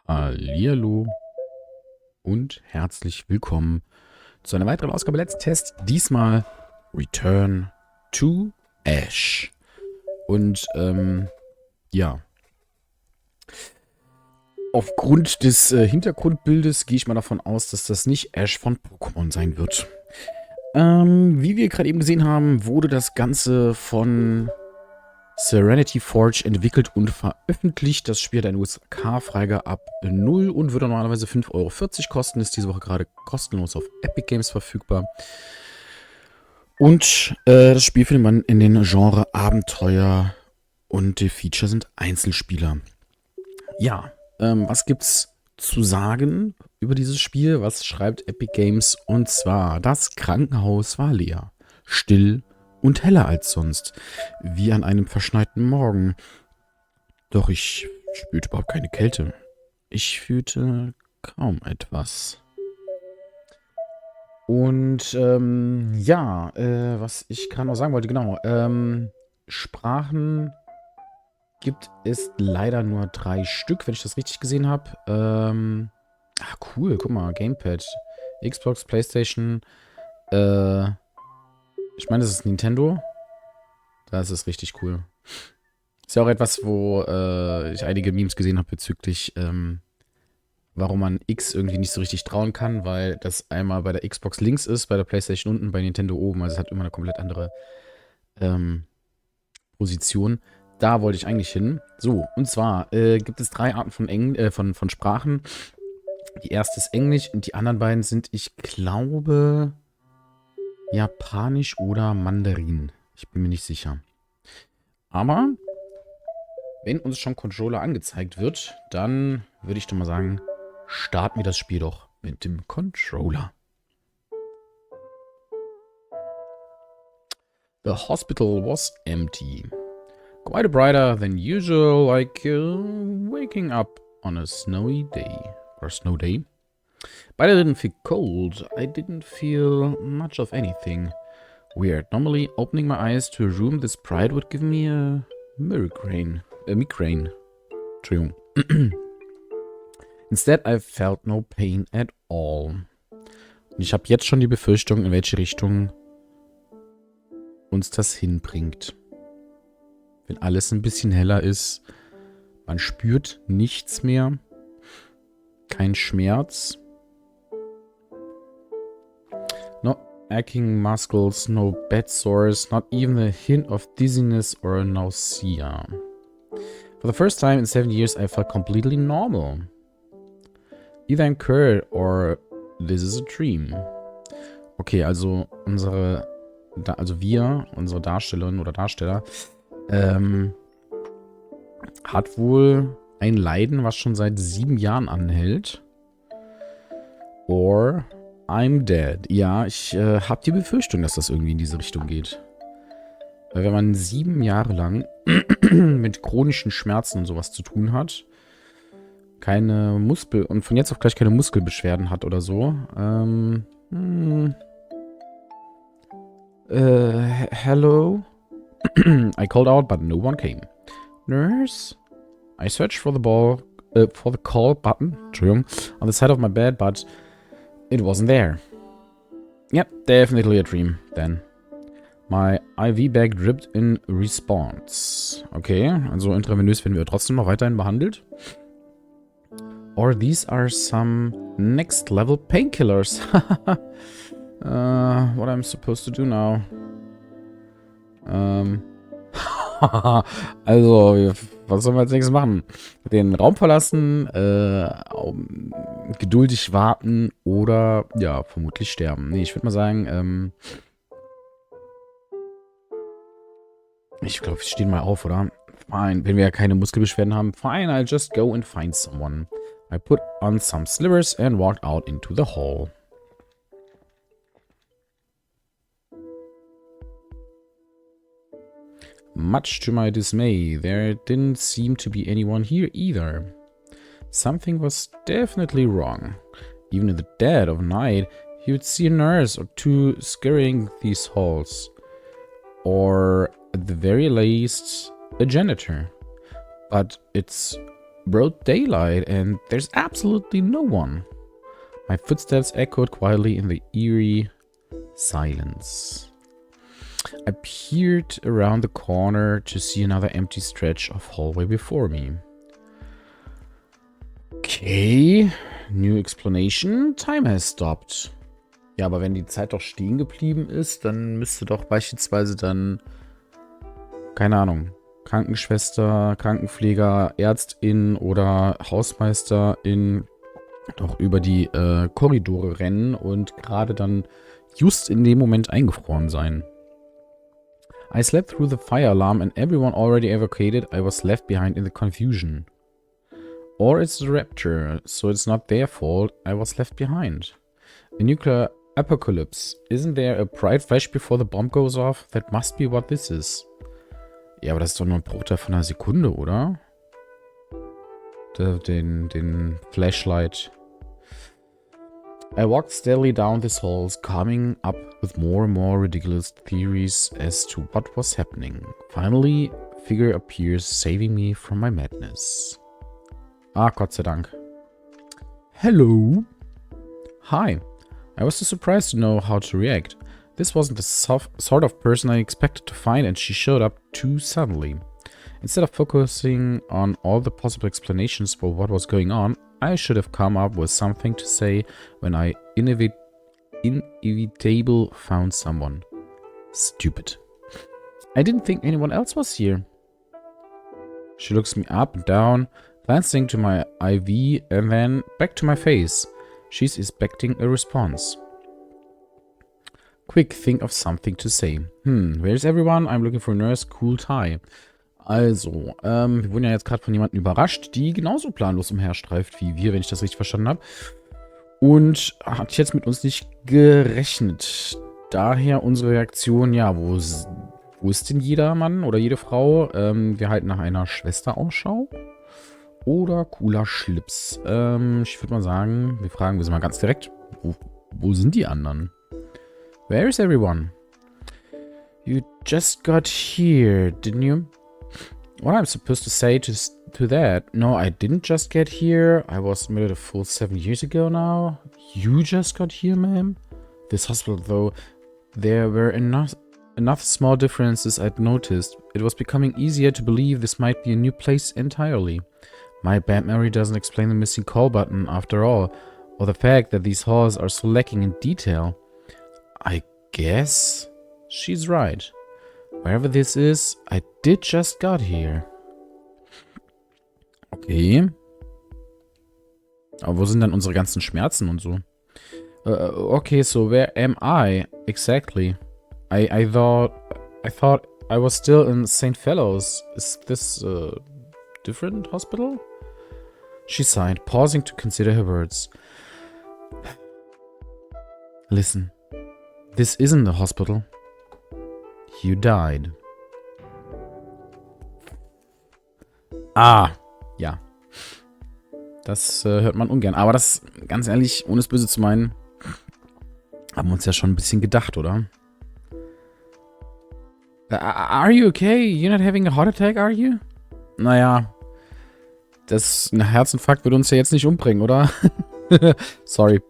Hallihallo und herzlich willkommen zu einer weiteren Ausgabe Let's Test. Diesmal Return to Ash. Und ja, aufgrund des Hintergrundbildes gehe ich mal davon aus, dass das nicht Ash von Pokémon sein wird. Wie wir gerade eben gesehen haben, wurde das Ganze von Serenity Forge entwickelt und veröffentlicht. Das Spiel hat eine USK-Freigabe ab 0 und würde normalerweise 5,40 € kosten. Ist diese Woche gerade kostenlos auf Epic Games verfügbar. Und das Spiel findet man in den Genre Abenteuer und die Feature sind Einzelspieler. Ja, was gibt's zu sagen über dieses Spiel? Was schreibt Epic Games? Und zwar, das Krankenhaus war leer, still und heller als sonst, wie an einem verschneiten Morgen. Doch ich spürte überhaupt keine Kälte. Ich fühlte kaum etwas. Und ja, was ich gerade noch sagen wollte, genau, Sprachen gibt es leider nur 3 Stück, wenn ich das richtig gesehen habe. Cool, guck mal, Gamepad. Xbox, Playstation, ich meine, das ist Nintendo. Das ist richtig cool. Ist ja auch etwas, wo ich einige Memes gesehen habe bezüglich, warum man X irgendwie nicht so richtig trauen kann, weil das einmal bei der Xbox links ist, bei der Playstation unten, bei Nintendo oben. Also es hat immer eine komplett andere Position. Da wollte ich eigentlich hin. So, und zwar gibt es 3 Arten von Sprachen. Die erste ist Englisch und die anderen beiden sind, ich glaube, Japanisch oder Mandarin. Ich bin mir nicht sicher. Aber wenn uns schon Controller angezeigt wird, dann würde ich doch mal sagen, starten wir das Spiel doch mit dem Controller. The hospital was empty. Quite brighter than usual, like waking up on a snowy day. Or snow day. But I didn't feel cold. I didn't feel much of anything. Weird. Normally, opening my eyes to a room this bright would give me a migraine. Entschuldigung. Instead, I felt no pain at all. Und ich habe jetzt schon die Befürchtung, in welche Richtung uns das hinbringt. Wenn alles ein bisschen heller ist, man spürt nichts mehr, kein Schmerz. No aching muscles, no bed sores, not even a hint of dizziness or nausea. For the first time in 7 years, I felt completely normal. Either I'm cured or this is a dream. Okay, also unsere Darstellerin oder Darsteller, hat wohl ein Leiden, was schon seit 7 Jahren anhält. Or I'm dead. Ja, ich habe die Befürchtung, dass das irgendwie in diese Richtung geht. Weil wenn man 7 Jahre lang mit chronischen Schmerzen und sowas zu tun hat, und von jetzt auf gleich keine Muskelbeschwerden hat oder so, hello? I called out, but no one came. Nurse? I searched for the call button, Entschuldigung, on the side of my bed, but it wasn't there. Yep, definitely a dream, then. My IV bag dripped in response. Okay, also intravenös werden wir trotzdem noch weiterhin behandelt. Or these are some next level painkillers. What I'm supposed to do now? Also, was sollen wir als nächstes machen? Den Raum verlassen, geduldig warten oder, ja, vermutlich sterben. Nee, ich würde mal sagen, ich glaube, wir stehen mal auf, oder? Fine, wenn wir ja keine Muskelbeschwerden haben. Fine, I'll just go and find someone. I put on some slippers and walked out into the hall. Much to my dismay, there didn't seem to be anyone here either. Something was definitely wrong. Even in the dead of night, you would see a nurse or two scurrying these halls. Or, at the very least, a janitor. But it's broad daylight and there's absolutely no one. My footsteps echoed quietly in the eerie silence. I peered around the corner to see another empty stretch of hallway before me. Okay, new explanation. Time has stopped. Ja, aber wenn die Zeit doch stehen geblieben ist, dann müsste doch beispielsweise dann, keine Ahnung, Krankenschwester, Krankenpfleger, Ärztin oder Hausmeisterin doch über die Korridore rennen und gerade dann just in dem Moment eingefroren sein. I slept through the fire alarm and everyone already evacuated. I was left behind in the confusion. Or it's the rapture, so it's not their fault. I was left behind. A nuclear apocalypse. Isn't there a bright flash before the bomb goes off? That must be what this is. Ja, aber das ist doch nur ein Bruchteil von einer Sekunde, oder? Den Flashlight. I walked steadily down these halls, coming up with more and more ridiculous theories as to what was happening. Finally, a figure appears, saving me from my madness. Ah, Gott sei Dank. Hello. Hi. I was too surprised to know how to react. This wasn't the sort of person I expected to find, and she showed up too suddenly. Instead of focusing on all the possible explanations for what was going on, I should have come up with something to say when I inevitably found someone. Stupid. I didn't think anyone else was here. She looks me up and down, glancing to my IV and then back to my face. She's expecting a response. Quick, think of something to say. Where's everyone? I'm looking for a nurse. Cool tie. Also, wir wurden ja jetzt gerade von jemandem überrascht, die genauso planlos umherstreift wie wir, wenn ich das richtig verstanden habe. Und hat jetzt mit uns nicht gerechnet. Daher unsere Reaktion, ja, wo ist denn jeder Mann oder jede Frau? Wir halten nach einer Schwester Ausschau. Oder cooler Schlips. Ich würde mal sagen, wir sind mal ganz direkt, wo sind die anderen? Where is everyone? You just got here, didn't you? What I'm supposed to say to that? No, I didn't just get here. I was admitted a full 7 years ago now. You just got here, ma'am? This hospital, though, there were enough small differences I'd noticed. It was becoming easier to believe this might be a new place entirely. My bad memory doesn't explain the missing call button, after all, or the fact that these halls are so lacking in detail. I guess she's right. Wherever this is, I did just got here. Okay. Aber wo sind dann unsere ganzen Schmerzen und so? Okay, so where am I exactly? I thought I was still in St. Fellows. Is this a different hospital? She sighed, pausing to consider her words. Listen, this isn't the hospital. You died. Ah, ja. Das hört man ungern. Aber das, ganz ehrlich, ohne es böse zu meinen, haben wir uns ja schon ein bisschen gedacht, oder? Are you okay? You're not having a heart attack, are you? Naja, ein Herzinfarkt würde uns ja jetzt nicht umbringen, oder? Sorry.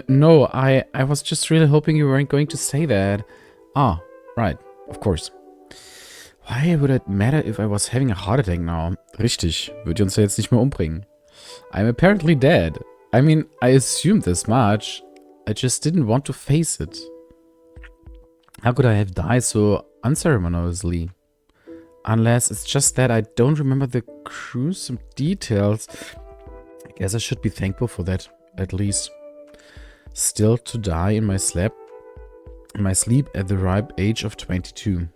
No, I was just really hoping you weren't going to say that. Ah, right, of course. Why would it matter if I was having a heart attack now? Richtig, würde uns ja jetzt nicht mehr umbringen. I'm apparently dead. I mean, I assumed this much. I just didn't want to face it. How could I have died so unceremoniously? Unless it's just that I don't remember the gruesome details. I guess I should be thankful for that, at least. Still to die in my sleep at the ripe age of 22.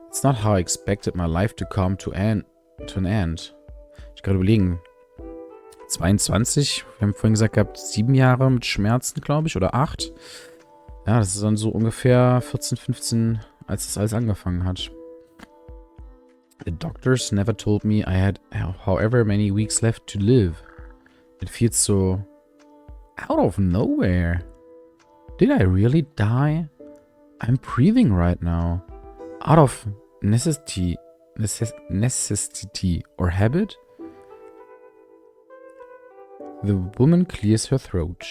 It's not how I expected my life to come to an end. Ich kann gerade überlegen. 22, wir haben vorhin gesagt gehabt, 7 Jahre mit Schmerzen, glaube ich, oder 8. Ja, das ist dann so ungefähr 14, 15, als das alles angefangen hat. The doctors never told me I had however many weeks left to live. It feels so out of nowhere. Did I really die? I'm breathing right now. Out of necessity or habit? The woman clears her throat.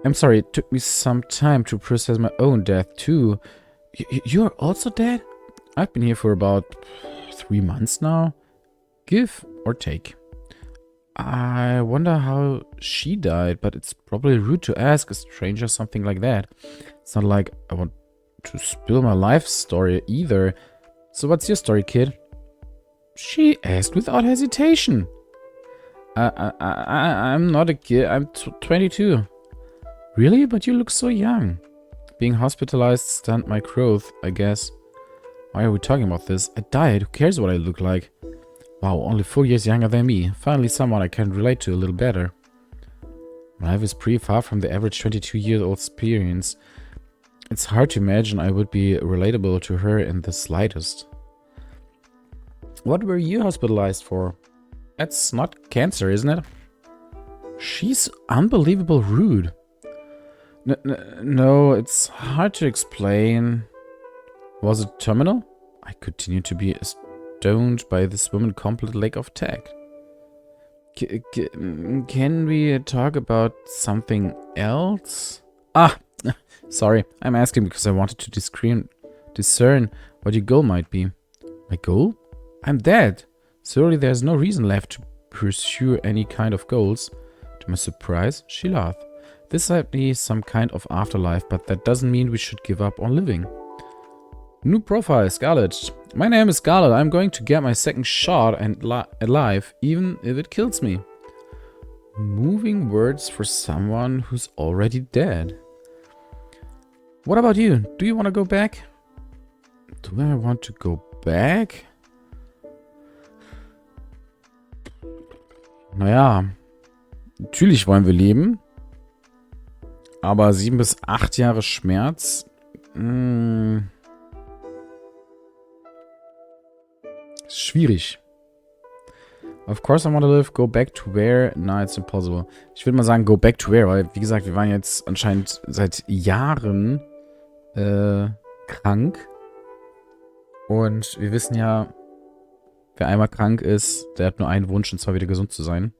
I'm sorry, it took me some time to process my own death too. You're also dead? I've been here for about 3 months now. Give or take. I wonder how she died, but it's probably rude to ask a stranger something like that. It's not like I want to spill my life story either. So what's your story, kid? She asked without hesitation. I'm not a kid. I'm 22. Really? But you look so young. Being hospitalized stunned my growth, I guess. Why are we talking about this? I died. Who cares what I look like? Wow, only 4 years younger than me. Finally someone I can relate to a little better. My life is pretty far from the average 22-year-old experience. It's hard to imagine I would be relatable to her in the slightest. What were you hospitalized for? That's not cancer, isn't it? She's unbelievable rude. No, it's hard to explain. Was it terminal? I continued to be stoned by this woman's complete lack of tact. Can we talk about something else? Sorry, I'm asking because I wanted to discern what your goal might be. My goal? I'm dead. Surely there's no reason left to pursue any kind of goals. To my surprise, she laughed. This might be some kind of afterlife, but that doesn't mean we should give up on living. New profile, Scarlet. My name is Scarlet. I'm going to get my second shot and alive, even if it kills me. Moving words for someone who's already dead. What about you? Do you want to go back? Do I want to go back? Naja, natürlich wollen wir leben. Aber 7 bis 8 Jahre Schmerz. Schwierig. Of course I want to live. Go back to where? No, it's impossible. Ich würde mal sagen, go back to where, weil, wie gesagt, wir waren jetzt anscheinend seit Jahren krank. Und wir wissen ja, wer einmal krank ist, der hat nur einen Wunsch, und zwar wieder gesund zu sein.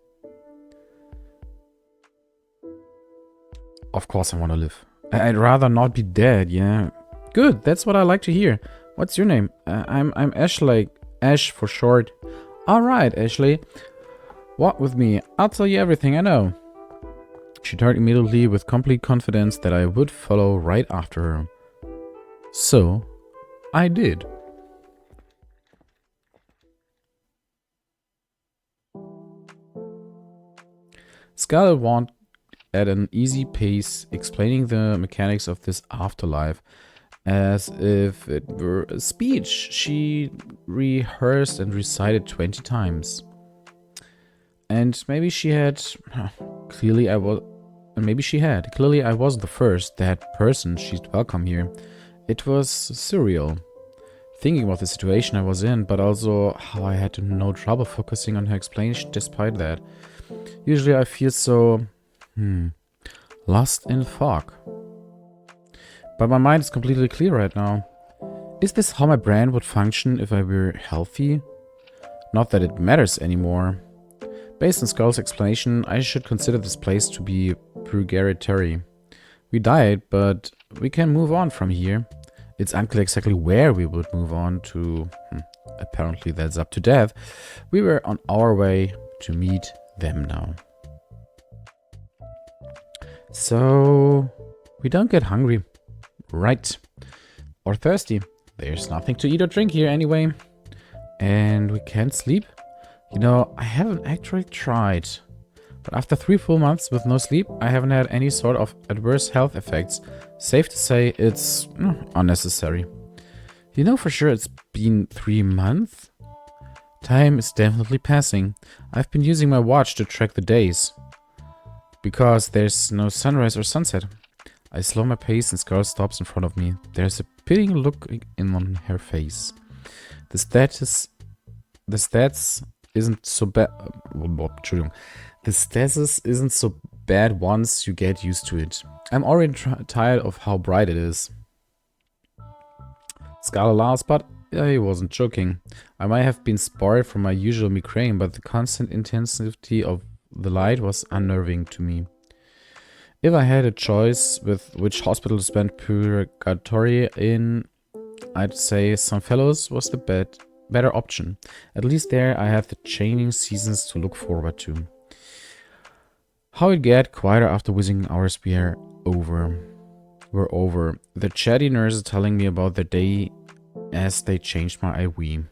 Of course I want to live. I'd rather not be dead, yeah. Good, that's what I like to hear. What's your name? I'm Ashley. Ash for short. Alright, Ashley. Walk with me. I'll tell you everything I know. She turned immediately with complete confidence that I would follow right after her. So, I did. Scarlet walked at an easy pace, explaining the mechanics of this afterlife as if it were a speech she rehearsed and recited 20 times. And maybe she had. Clearly I wasn't the first dead person she'd welcome here. It was surreal. Thinking about the situation I was in, but also how I had no trouble focusing on her explanation despite that. Usually I feel so lost in fog. But my mind is completely clear right now. Is this how my brain would function if I were healthy? Not that it matters anymore. Based on Skull's explanation, I should consider this place to be purgatory. We died, but we can move on from here. It's unclear exactly where we would move on to. Apparently that's up to Death. We were on our way to meet them now. So, we don't get hungry. Right. Or thirsty. There's nothing to eat or drink here anyway. And we can't sleep. You know, I haven't actually tried. But after 3 full months with no sleep, I haven't had any sort of adverse health effects. Safe to say it's unnecessary. You know for sure it's been 3 months? Time is definitely passing. I've been using my watch to track the days. Because there's no sunrise or sunset. I slow my pace and Scarlet stops in front of me. There's a pitying look on her face. The stats isn't so bad. The stasis isn't so bad once you get used to it. I'm already tired of how bright it is. Scarlet laughs, but I wasn't joking. I might have been spoiled from my usual migraine, but the constant intensity of the light was unnerving to me. If I had a choice with which hospital to spend purgatory in, I'd say St. Fellows was the better option. At least there I had the changing seasons to look forward to. How it get quieter after visiting hours were over. The chatty nurse telling me about their day as they changed my IV.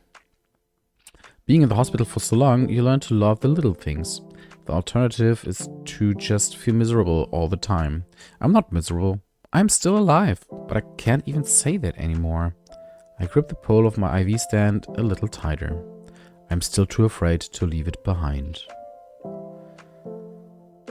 Being in the hospital for so long, you learn to love the little things. The alternative is to just feel miserable all the time. I'm not miserable. I'm still alive, but I can't even say that anymore. I grip the pole of my IV stand a little tighter. I'm still too afraid to leave it behind.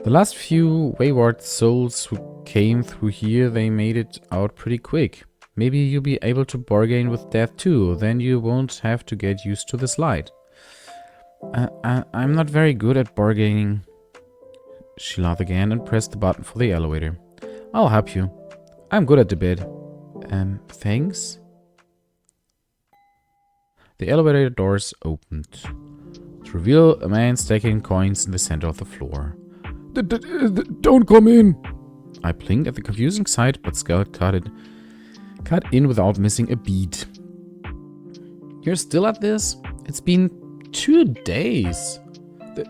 The last few wayward souls who came through here, they made it out pretty quick. Maybe you'll be able to bargain with death too, then you won't have to get used to this light. I'm not very good at bargaining. She laughed again and pressed the button for the elevator. I'll help you. I'm good at the bid. Thanks? The elevator doors opened to reveal a man stacking coins in the center of the floor. Don't come in! I blinked at the confusing sight, but Scarlet cut in without missing a beat. You're still at this? It's been 2 days.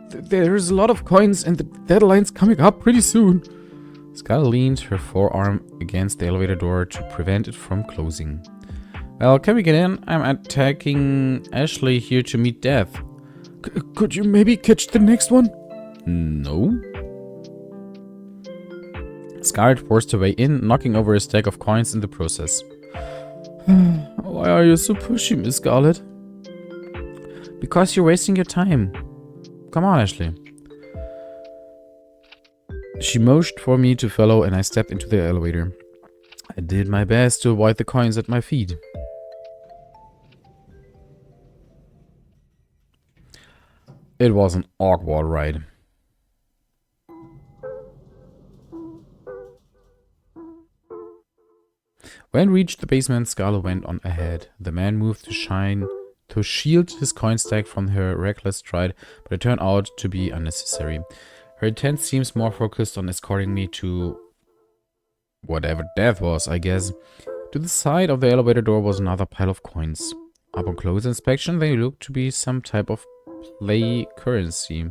There's a lot of coins and the deadline's coming up pretty soon. Scarlet leaned her forearm against the elevator door to prevent it from closing. Well, can we get in? I'm attacking Ashley here to meet death. Could you maybe catch the next one? No. Scarlet forced her way in, knocking over a stack of coins in the process. Why are you so pushy, Miss Scarlet? Because you're wasting your time. Come on, Ashley. She motioned for me to follow and I stepped into the elevator. I did my best to avoid the coins at my feet. It was an awkward ride. When reached the basement, Scarlet went on ahead. The man moved to shield his coin stack from her reckless stride, but it turned out to be unnecessary. Her intent seems more focused on escorting me to whatever death was, I guess. To the side of the elevator door was another pile of coins. Upon close inspection, they looked to be some type of play currency.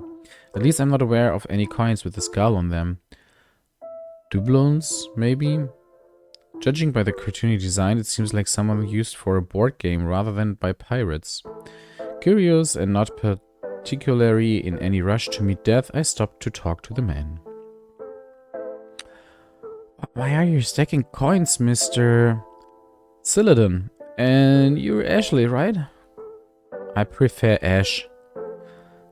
At least I'm not aware of any coins with a skull on them. Doubloons, maybe? Judging by the cartoony design, it seems like someone used for a board game rather than by pirates. Curious and not particularly in any rush to meet death, I stopped to talk to the man. Why are you stacking coins, Mr. Siladon? And you're Ashley, right? I prefer Ash.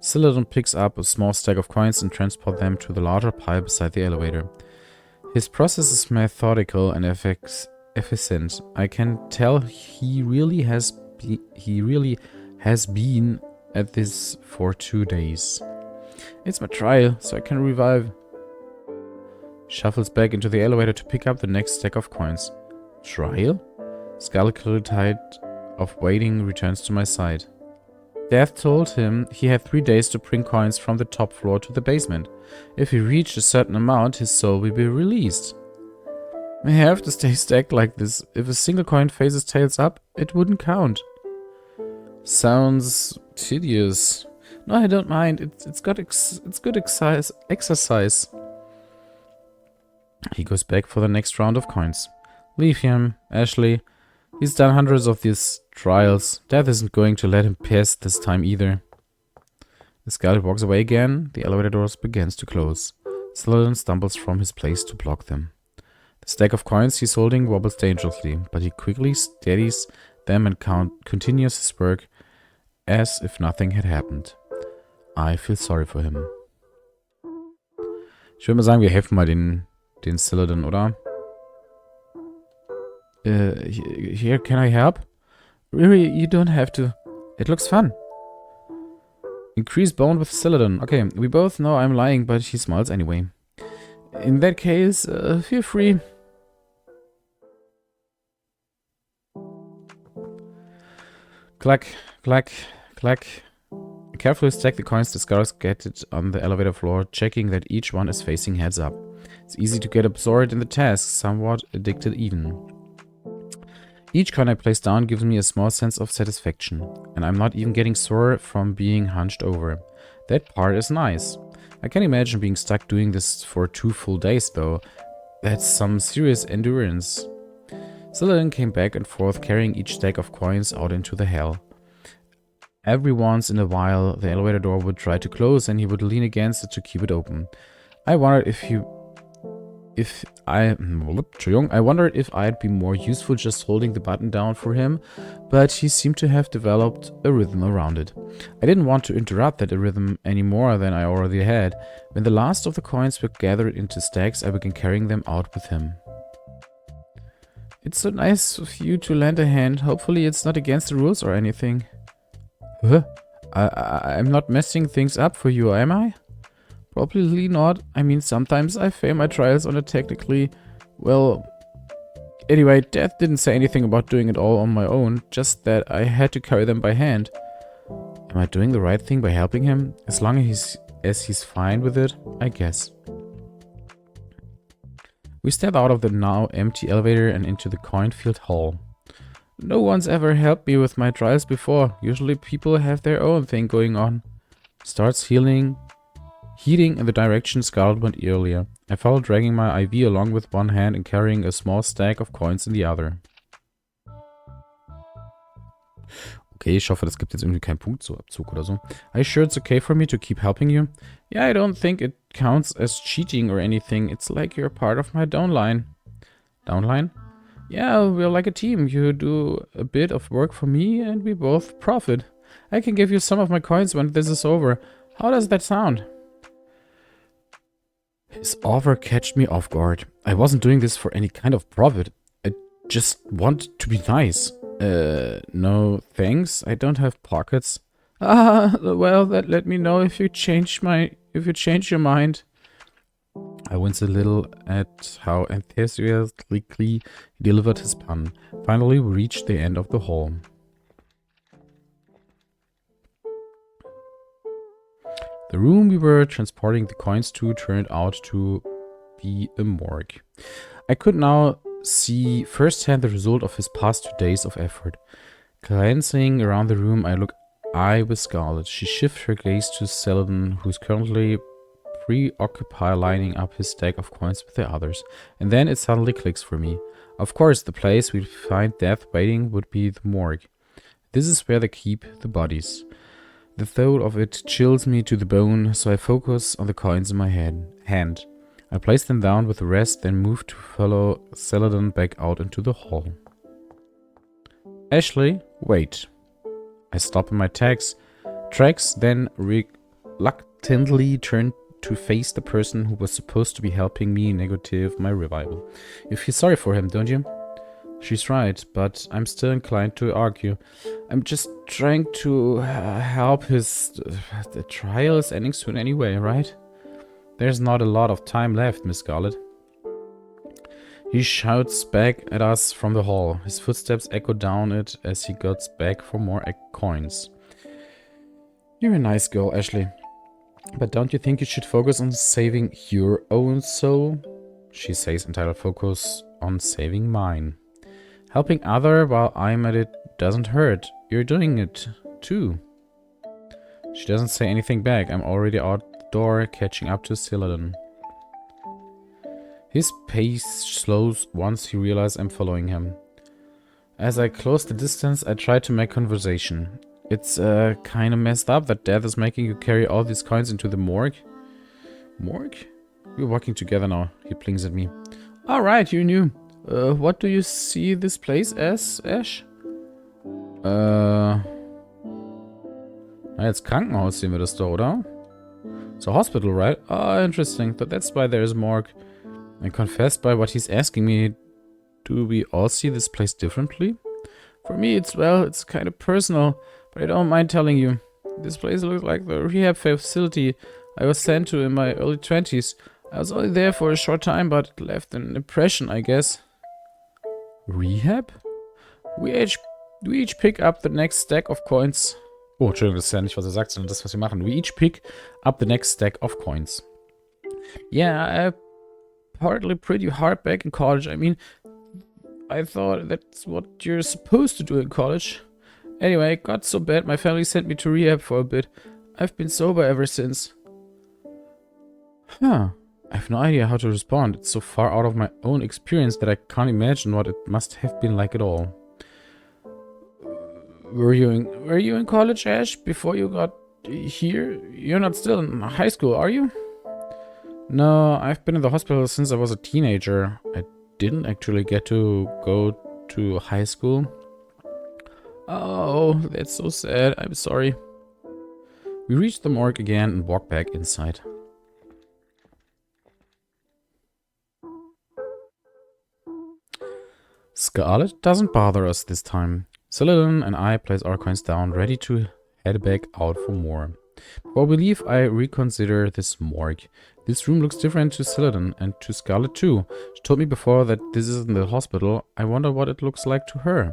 Siladon picks up a small stack of coins and transports them to the larger pile beside the elevator. His process is methodical and efficient. I can tell he really has been at this for 2 days. It's my trial, so I can revive. Shuffles back into the elevator to pick up the next stack of coins. Trial? Scarlet, tired of waiting, returns to my side. Death told him he had 3 days to bring coins from the top floor to the basement. If he reached a certain amount, his soul will be released. I have to stay stacked like this. If a single coin faces tails up, it wouldn't count. Sounds tedious. No, I don't mind. It's good exercise. He goes back for the next round of coins. Leave him, Ashley. He's done hundreds of these trials. Death isn't going to let him pass this time either. The Scarlet walks away again. The elevator doors begins to close. Siladon stumbles from his place to block them. The stack of coins he's holding wobbles dangerously, but he quickly steadies them and continues his work as if nothing had happened. I feel sorry for him. Ich würde mal sagen, wir helfen mal den Siladon, oder? Here, can I help? Really, you don't have to. It looks fun. Increase bond with Siladon. Okay, we both know I'm lying, but he smiles anyway. In that case, feel free. Clack, clack, clack. carefully stack the coins scattered on the elevator floor, checking that each one is facing heads up. It's easy to get absorbed in the task, somewhat addicted even. Each coin I place down gives me a small sense of satisfaction, and I'm not even getting sore from being hunched over. That part is nice. I can imagine being stuck doing this for 2 full days though. That's some serious endurance. Saladin came back and forth carrying each stack of coins out into the hell. Every once in a while the elevator door would try to close and he would lean against it to keep it open. I wondered if I'd be more useful just holding the button down for him, but he seemed to have developed a rhythm around it. I didn't want to interrupt that rhythm any more than I already had. When the last of the coins were gathered into stacks, I began carrying them out with him. It's so nice of you to lend a hand. Hopefully it's not against the rules or anything. Huh? I'm not messing things up for you, am I? Probably not. I mean, sometimes I fail my trials on a technically... Well... Anyway, Death didn't say anything about doing it all on my own, just that I had to carry them by hand. Am I doing the right thing by helping him? As long as he's fine with it, I guess. We step out of the now empty elevator and into the coin-filled hall. No one's ever helped me with my trials before. Usually people have their own thing going on. Starts heading in the direction Scarlet went earlier. I follow, dragging my IV along with one hand and carrying a small stack of coins in the other. Okay, ich hoffe, das gibt jetzt irgendwie keinen Punktabzug oder so. Are you sure it's okay for me to keep helping you? Yeah, I don't think it counts as cheating or anything. It's like you're part of my downline. Downline? Yeah, we're like a team. You do a bit of work for me and we both profit. I can give you some of my coins when this is over. How does that sound? His offer catched me off guard. I wasn't doing this for any kind of profit. I just want to be nice. No thanks. I don't have pockets. Ah, well, let me know if you change your mind. I winced a little at how enthusiastically he delivered his pun. Finally, we reached the end of the hall. The room we were transporting the coins to turned out to be a morgue. I could now see firsthand the result of his past 2 days of effort. Glancing around the room, I looked eye with Scarlet. She shifted her gaze to Saladin, who is currently preoccupied lining up his stack of coins with the others. And then it suddenly clicks for me. Of course, the place we'd find Death waiting would be the morgue. This is where they keep the bodies. The thought of it chills me to the bone, so I focus on the coins in my hand. I place them down with the rest, then move to follow Saladin back out into the hall. Ashley, wait. I stop in my tracks, then reluctantly turn to face the person who was supposed to be helping me negative my revival. You feel sorry for him, don't you? She's right, but I'm still inclined to argue. I'm just trying to help the trial is ending soon anyway, right? There's not a lot of time left, Miss Scarlet. He shouts back at us from the hall. His footsteps echo down it as he goes back for more coins. You're a nice girl, Ashley. But don't you think you should focus on saving your own soul? She says, entitled focus on saving mine. Helping other while I'm at it doesn't hurt. You're doing it too. She doesn't say anything back. I'm already out the door, catching up to Saladin. His pace slows once he realizes I'm following him. As I close the distance, I try to make conversation. It's kind of messed up that Death is making you carry all these coins into the morgue. Morgue? We're walking together now. He blinks at me. Alright, you're new. What do you see this place as, Ash? Als Krankenhaus sehen wir das doch, oder? It's a hospital, right? Ah, interesting. But that's why there's morgue. I confessed by what he's asking me. Do we all see this place differently? For me, it's kind of personal, but I don't mind telling you. This place looks like the rehab facility I was sent to in my early 20s. I was only there for a short time, but it left an impression, I guess. Rehab? We each pick up the next stack of coins. Oh, Entschuldigung, das ist ja nicht, was er sagt, sondern das, was wir machen. We each pick up the next stack of coins. Yeah, I partly pretty hard back in college. I mean, I thought that's what you're supposed to do in college. Anyway, it got so bad my family sent me to rehab for a bit. I've been sober ever since. Huh. I have no idea how to respond. It's so far out of my own experience that I can't imagine what it must have been like at all. Were you in college, Ash, before you got here? You're not still in high school, are you? No, I've been in the hospital since I was a teenager. I didn't actually get to go to high school. Oh, that's so sad. I'm sorry. We reached the morgue again and walked back inside. Scarlet doesn't bother us this time. Saladin and I place our coins down, ready to head back out for more. Before we leave, I reconsider this morgue. This room looks different to Saladin and to Scarlet too. She told me before that this isn't the hospital. I wonder what it looks like to her.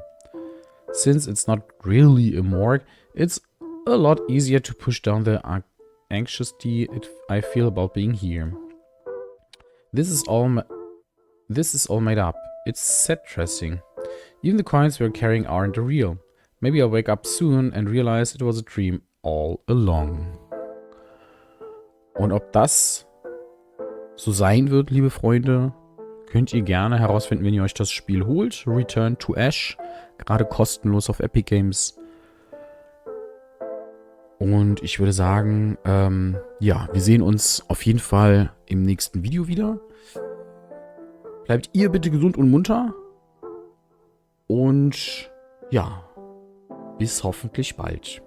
Since it's not really a morgue, it's a lot easier to push down the anxiety I feel about being here. This is all made up. It's set dressing. Even the coins we're carrying aren't real. Maybe I'll wake up soon and realize it was a dream all along. Und ob das so sein wird, liebe Freunde, könnt ihr gerne herausfinden, wenn ihr euch das Spiel holt. Return to Ash. Gerade kostenlos auf Epic Games. Und ich würde sagen, ja, wir sehen uns auf jeden Fall im nächsten Video wieder. Bleibt ihr bitte gesund und munter. Und ja, bis hoffentlich bald.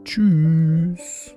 Tschüss.